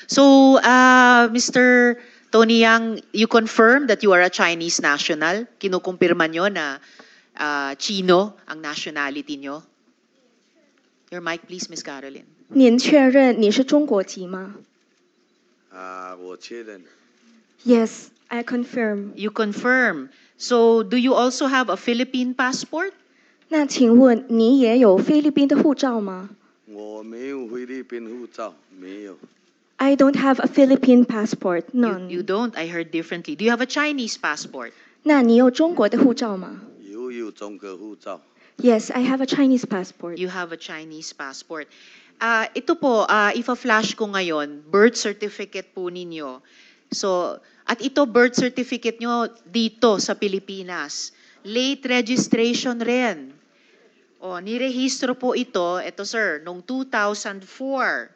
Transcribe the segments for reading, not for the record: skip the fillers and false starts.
So, Mr. Tony Yang, you confirm that you are a Chinese national? Kinukumpirma nyo na Chino ang nationality nyo? Your mic, please, Miss Caroline. 您确认你是中国籍吗？我确认。Yes, I confirm. You confirm. So, do you also have a Philippine passport? 那请问你也有菲律宾的护照吗？我没有菲律宾护照，没有。I don't have a Philippine passport. None. You don't? I heard differently. Do you have a Chinese passport? 那你有中国的护照吗有中国护照。？Yes, I have a Chinese passport. You have a Chinese passport. Ito po, ifa-flash ko ngayon, birth certificate po ninyo. So, at ito birth certificate nyo dito sa Pilipinas. Late registration rin. O, nirehistro po ito sir, noong 2004.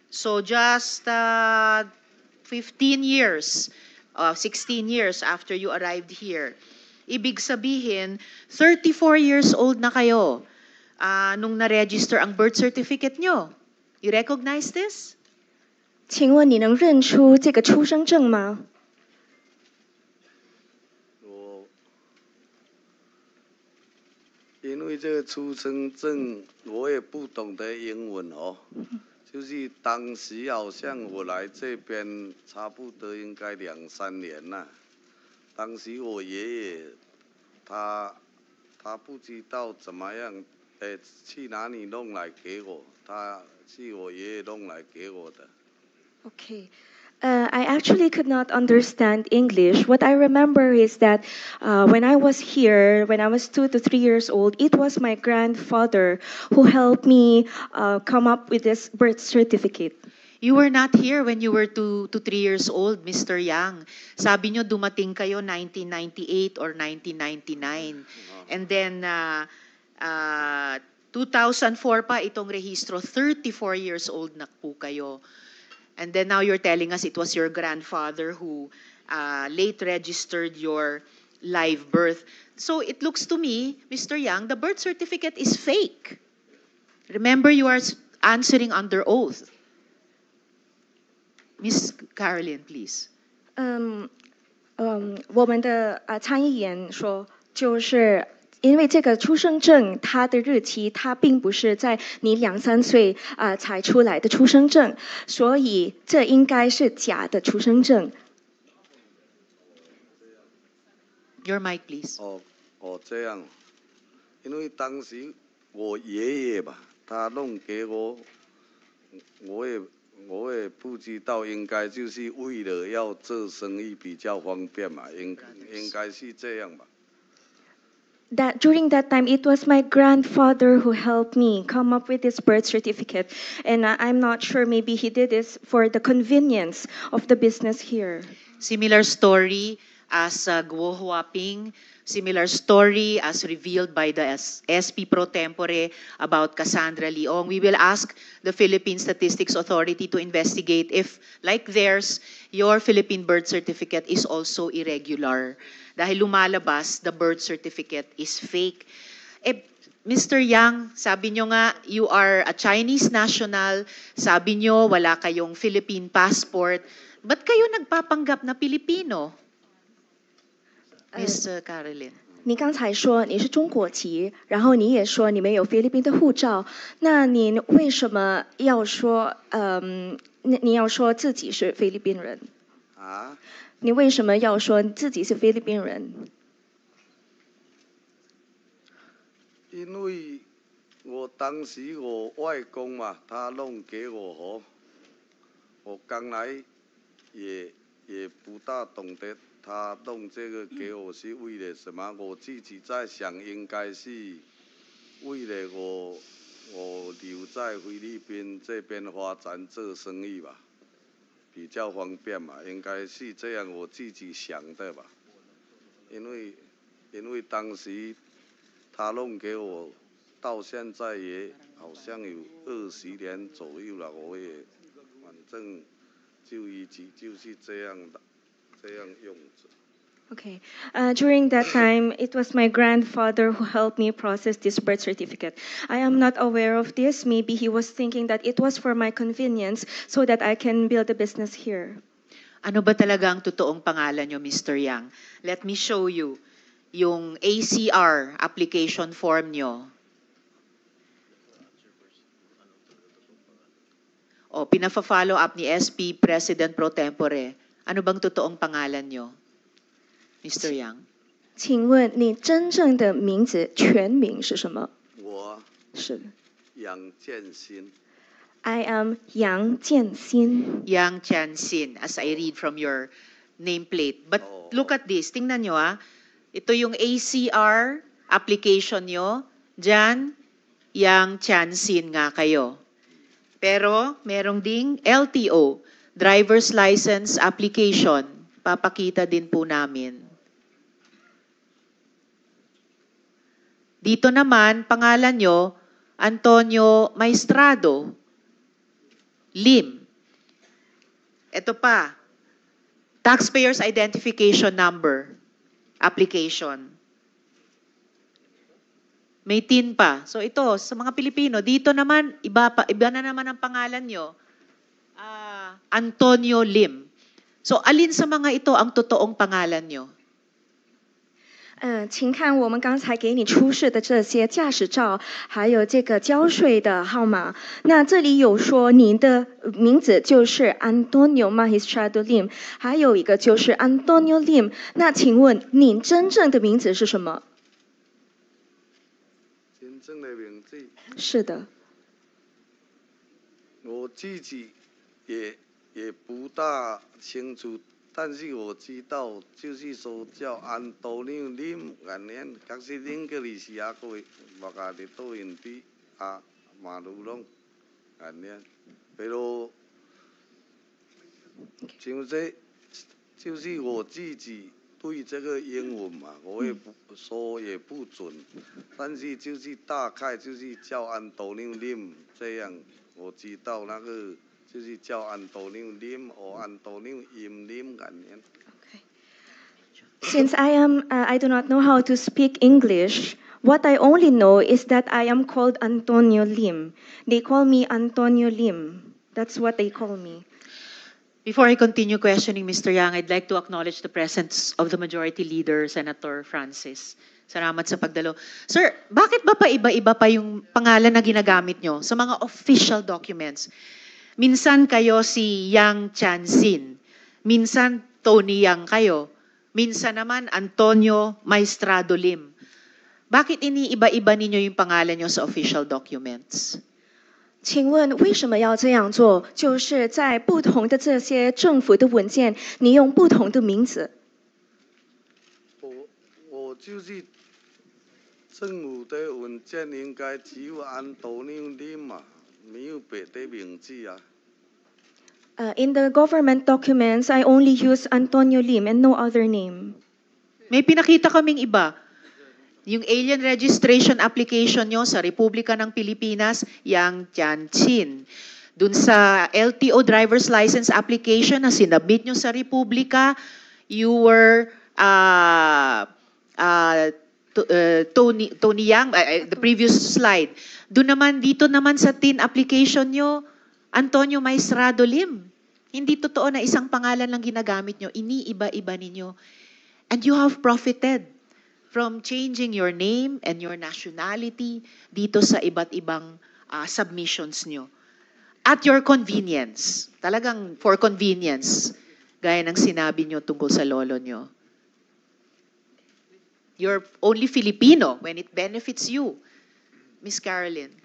So, just 15 years, 16 years after you arrived here. Ibig sabihin, 34 years old na kayo nung na-register ang birth certificate nyo. You recognize this? 请问你能认出这个出生证吗？因为这个出生证我也不懂得英文哦，就是当时好像我来这边差不多应该2、3年了。当时我爷爷他不知道怎么样，去哪里弄来给我，是我爷爷弄来给我的。Okay. I actually could not understand English. What I remember is that when I was here, when I was 2 to 3 years old, it was my grandfather who helped me come up with this birth certificate. You were not here when you were 2 to 3 years old, Mr. Yang. Sabi nyo dumating kayo 1998 or 1999. And then 2004 pa itong rehistro, 34 years old na po kayo. And then now you're telling us it was your grandfather who late registered your live birth. So it looks to me, Mr. Yang, the birth certificate is fake. Remember, you are answering under oath. Miss Caroline, please. 我们的参议员说，就是因为这个出生证，它的日期它并不是在你2、3岁才出来的出生证，所以这应该是假的出生证。Your mic, please. 这样，因为当时我爷爷吧，他弄给我，我也不知道，应该就是为了要做生意比较方便嘛，应该是这样吧。That during that time, it was my grandfather who helped me come up with this birth certificate, and I'm not sure. Maybe he did this for the convenience of the business here. Similar story as Guo Huaping. Similar story as revealed by the SP Pro Tempore about Cassandra Leong. We will ask the Philippine Statistics Authority to investigate if, like theirs, your Philippine birth certificate is also irregular. Dahil lumalabas, the birth certificate is fake. Mr. Yang, sabi nyo nga, you are a Chinese national. Sabi nyo, wala kayong Philippine passport. Ba't kayo nagpapanggap na Pilipino? Miss Caroline. 你刚才说你是中国籍，然后你也说你们有菲律宾的护照，那你为什么要说你要说自己是菲律宾人？你为什么要说自己是菲律宾人？因为我当时我外公嘛，他弄给我我刚来也不大懂得。他弄这个给我是为了什么？我自己在想，应该是为了我留在菲律宾这边发展做生意吧，比较方便嘛，应该是这样我自己想的吧。因为当时他弄给我，到现在也好像有20年左右了，我也反正就一直就是这样的。这样用着。Okay. During that time, it was my grandfather who helped me process this birth certificate. I am not aware of this. Maybe he was thinking that it was for my convenience so that I can build a business here. Ano ba talaga ang totoong pangalan nyo, Mr. Yang? Let me show you yung ACR application form nyo. O, pinafa-follow up ni SP President Pro Tempore. Ano bang totoong pangalan nyo, Mr. Yang? 请问你真正的名字全名是什么？我是杨建新， I am Yang Jianxin. Yang Tianxin, as I read from your nameplate. But look at this. Tingnan nyo Ito yung ACR application nyo. Diyan, Yang Tianxin nga kayo. Pero merong ding LTO, Driver's License Application. Papakita din po namin. Dito naman, pangalan nyo, Antonio Maestrado Lim. Ito pa, Taxpayer's Identification Number application. May TIN pa. So ito, sa mga Pilipino, dito naman, iba na naman ang pangalan nyo. Antonio Lim. So alin sa mga ito ang totoong pangalan nyo? 请看我们刚才给你出示的这些驾驶照，还有这个交税的号码。那这里有说您的名字就是 Antonio Maestrado Lim， 还有一个就是 Antonio Lim。那请问您真正的名字是什么？真正的名字是的。我自己也不大清楚。 但是我知道，就是说叫安多尼林安年，可是林个里是阿个，我家的都因比马路龙安年，比如，就是我自己对这个英文嘛，我也不说也不准，但是就是大概就是叫安多尼林这样，我知道那个。 就是叫安多尼林或安多尼임림概念。 Since I do not know how to speak English, what I only know is that I am called Antonio Lim. They call me Antonio Lim. That's what they call me. Before I continue questioning Mr. Yang, I'd like to acknowledge the presence of the Majority Leader, Senator Francis. Salamat sa pagdalo. Sir, bakit ba pa iba-iba pa yung pangalan na ginagamit nyo sa mga official documents? Minsan kayo si Yang Tianxin, minsan Tony Yang kayo, minsan naman Antonio Maestrado Lim. Bakit iniiba-iba ninyo yung pangalan nyo sa official documents? 请问为什么要这样做？就是在不同的这些政府的文件，你用不同的名字。我就是政府的文件应该只有安多尼林嘛。 没有别的名字啊。In the government documents, I only use Antonio Lim and no other name. May pinakita kaming iba. Yung alien registration application nyo sa Republika ng Pilipinas, Yang Tianxin. Dun sa LTO driver's license application na sinabit nyo sa Republika, you were Tony Yang, the previous slide. Doon naman, dito naman sa TIN application nyo, Antonio Maestrado Lim. Hindi totoo na isang pangalan lang ginagamit nyo. Iniiba-iba ninyo. And you have profited from changing your name and your nationality dito sa iba't ibang submissions nyo. At your convenience. Talagang for convenience. Gaya ng sinabi nyo tungkol sa lolo nyo. You're only Filipino when it benefits you. Miss Carolyn.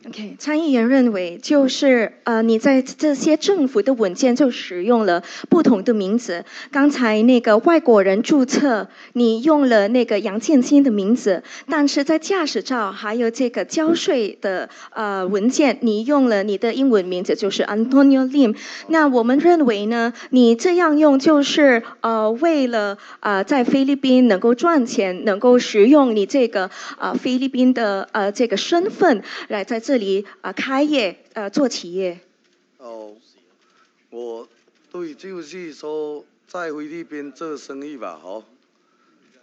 OK， 参议员认为，就是你在这些政府的文件就使用了不同的名字。刚才那个外国人注册，你用了那个杨建新的名字，但是在驾驶照还有这个交税的文件，你用了你的英文名字，就是 Antonio Lim。那我们认为呢，你这样用就是为了在菲律宾能够赚钱，能够使用你这个菲律宾的这个身份来在这里开业做企业。哦，我对就是说在菲律宾做生意吧，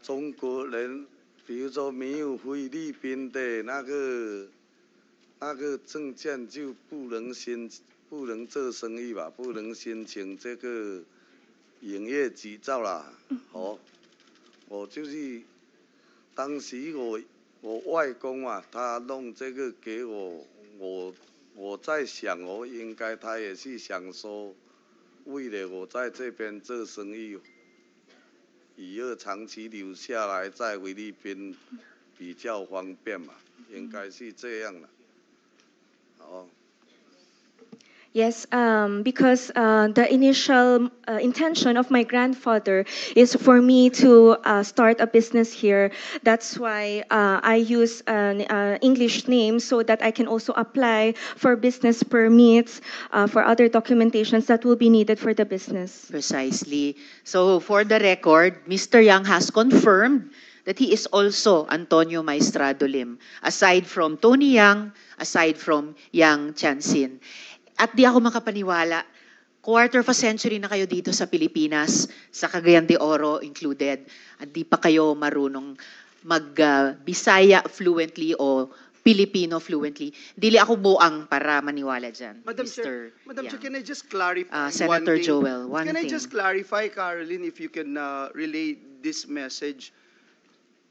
中国人，比如说没有菲律宾的那个证件就不能做生意吧，不能申请这个营业执照啦，我就是当时我外公啊，他弄这个给我，我在想应该他也是想说，为了我在这边做生意，以后长期留下来在菲律宾比较方便嘛，应该是这样的。Yes, because the initial intention of my grandfather is for me to start a business here. That's why I use an English name so that I can also apply for business permits, for other documentations that will be needed for the business. Precisely. So for the record, Mr. Yang has confirmed that he is also Antonio Maestrado Lim, aside from Tony Yang, aside from Yang Tiansin. At di ako makapaniwala, quarter of a century na kayo dito sa Pilipinas, sa Cagayan de Oro included, at di pa kayo marunong mag-Bisaya fluently o Filipino fluently. Dili ako buang para maniwala dyan, Madam Mr. Chair, Yang. can I just clarify Senator one thing? Joel, one Can thing. I just clarify, Caroline, if you can relay this message?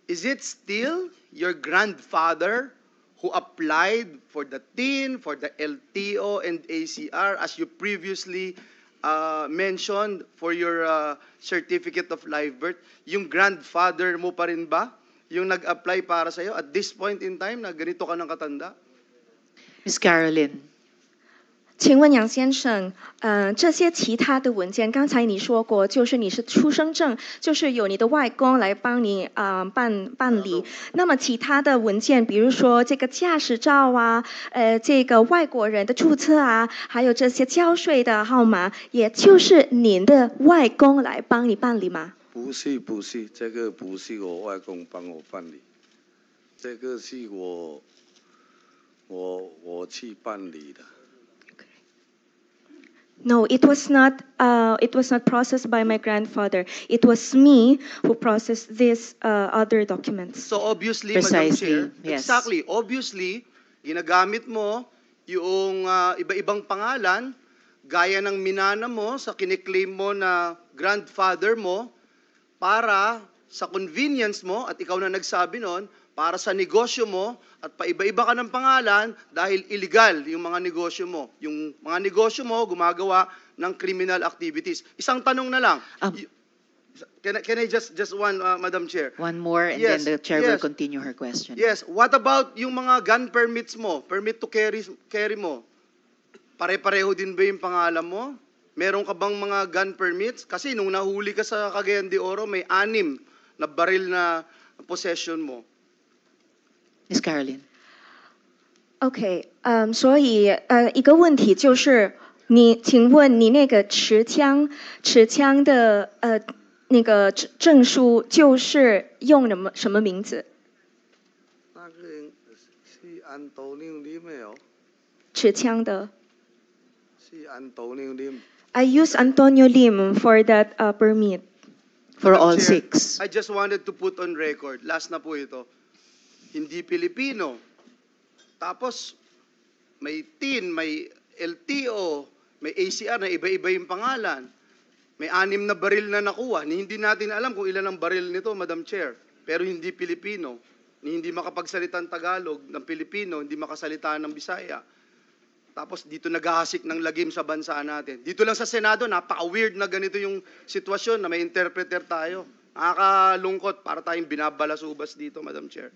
Is it still your grandfather who applied for the TIN, for the LTO and ACR, as you previously mentioned for your certificate of live birth? Yung grandfather mo pa rin ba yung nag-apply para sa'yo at this point in time na ganito ka ng katanda? Ms. Caroline. 请问杨先生，这些其他的文件，刚才你说过，就是你是出生证，就是有你的外公来帮你办理。那么其他的文件，比如说这个驾驶照啊，这个外国人的注册啊，还有这些交税的号码，也就是您的外公来帮你办理吗？不是，这个不是我外公帮我办理，这个是我去办理的。No, it was not. It was not processed by my grandfather. It was me who processed these other documents. So obviously, Precisely, Madam Chair, yes. exactly. Obviously, ginagamit mo yung iba-ibang pangalan gaya ng minana mo sa kiniklaim mo na grandfather mo para sa convenience mo at ikaw na nagsabi nun, para sa negosyo mo at paiba-iba ka ng pangalan dahil illegal yung mga negosyo mo. Yung mga negosyo mo gumagawa ng criminal activities. Isang tanong na lang. Can I just one, Madam Chair? One more and Yes, then the chair will yes. continue her question. Yes. What about yung mga gun permits mo? Permit to carry mo? Pare-pareho din ba yung pangalan mo? Meron ka bang mga gun permits? Kasi nung nahuli ka sa Cagayan de Oro, may 6 na baril na possession mo. Ms. Caroline. OK，所以一个问题就是，请问你那个持枪的那个证书就是用什么名字？那个是安多纽林的哦。持枪的。是安多纽林。I use Antonio Lim for that permit. For Madam all Chair, 6. I just wanted to put on record, last na po ito, hindi Pilipino. Tapos, may TIN, may LTO, may ACR na iba-iba yung pangalan. May 6 na baril na nakuha. Hindi natin alam kung ilan ang baril nito, Madam Chair. Pero hindi Pilipino. Hindi makapagsalita ng Tagalog ng Pilipino, hindi makasalita ng Bisaya. Tapos dito naghahasik ng lagim sa bansa natin. Dito lang sa Senado, napaka-weird na ganito yung sitwasyon na may interpreter tayo. Nakakalungkot para tayong binabalasubas dito, Madam Chair.